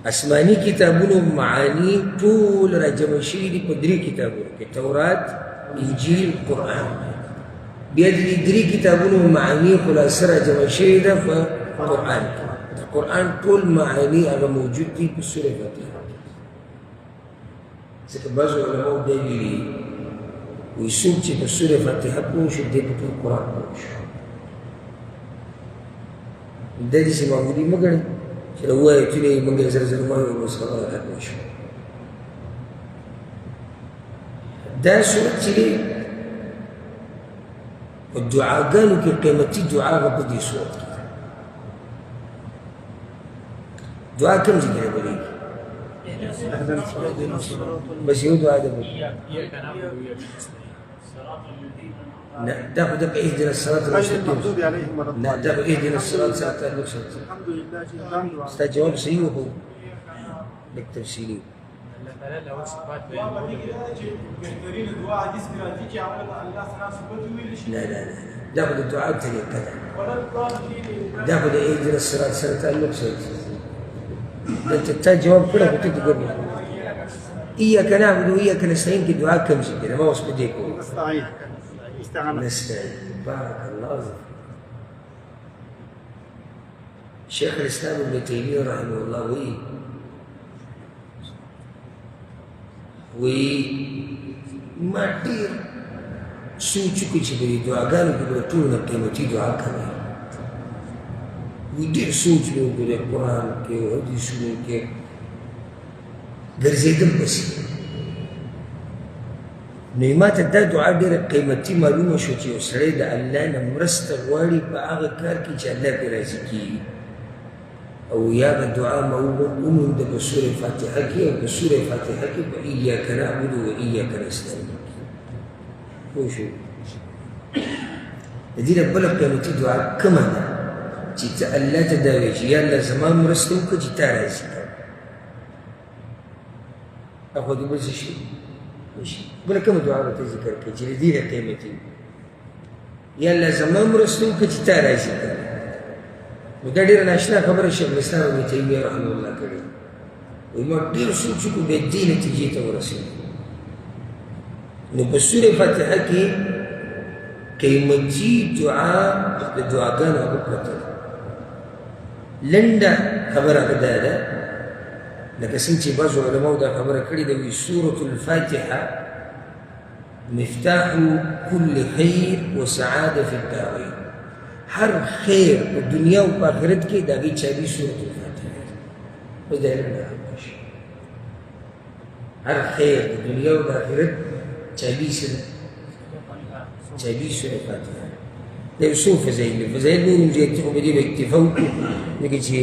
آسماني کتابونو معانی ټول راجمع شوي دي په 3 کتابونو کې، تورات، انجیل، قرآن. بیا د دې 3 کتابونو معانی خلاصه راجمع شوې ده په قرآن کې. د قرآن ټول معانی هغه موجود دي په سورې فاتحه کې. ځکه بعضو علماو دا ویلي وایي څوک چې په سورې فاتحه پوه شو دی په ټول قرآن پوه شو. دا داسې معمولي مه ګڼئ چې له 7 آیتونه یې موږ زر زر وایو بس خبره ختمه شوه. دا سورت چې دی په دعاګانو کې قیمتي دعا هغه په دې سورت کې ده. دعا کوم ځای کې راغلېږي؟ بس یو دعا ده. نه دا خو دغه اهدنا الصراط المستقیم، نه دا خو اهدنا الصراط سره تعلق ساتي. ستا جواب صحیح و خو لږ تفصیلي. لا لا لا دا خو د دعا طریقه ده، دا خو د اهدنا الصراط سره تعلق ساتي. دلته تا جواب کړی خو ته دې ګورې ایاک نعبد و ایاک نستعین کې دعا کوم ځای کې ده؟ ما اوس په دې کوم نستعين. بارك الله فيك. شيخ الإسلام ابن تيمية رحمه الله ما ډېر سوچ وکړي چې په دې دعاګانو کې به ټولو نه قیمتي دعا کوي. ډېر سوچ مې وکړی قرآن کې او حدیثونو کې ګرځېدم پسې. نو ما ته دا دعا ډېره قیمتي معلومه شوه چې یو سړی د الله نه مرسته غواړي په هغه کار کې چې الله پرې راضي کېږي. او یا به دعا ما ومونده په سورې فاتحه کې او په سورې فاتحه کې په ایاک نعبد و ایاک نستعین پوه شو. د دې نه بله قیمتي دعا کومه ده چې ته الله ته دا وایې چې یا الله زما مرسته وکړه چې تا راضي کړه. اخو دې بل څه شي بله کومه دعا به ته ذکر کړې چې د دې نه قیمتي یا الله زما مرسته وکړه چې تا راضي کړه. نو دا ډېره ناشنا خبره شیخ الاسلام ابن تیمیه رحمه الله کړې. وایي ما ډېر سوچ وکړو بیا دې نتیجې ته ورسېدو. نو په سورې فاتحه کې قیمتي دعا د دعاګانو هغه پرته ده. لنډه خبره هغه دا ده لکه څنګه چې بعضو علماو دا خبره کړې ده وایي سورة الفاتحه مفتاح كل خیر و سعاده فی الدارین. هر خیر په دنیا او په آخرت کې د هغې چابي سورة الفاتحه ده. اوس دا علم نه شي. هر خیر د دنیا او د آخرت چابي څه ده؟ چابي سورة الفاتحه. دا یو څو فضایل دي. فضایل نور هم زیات دي خو په دې به اکتفا وکړو ځکه چې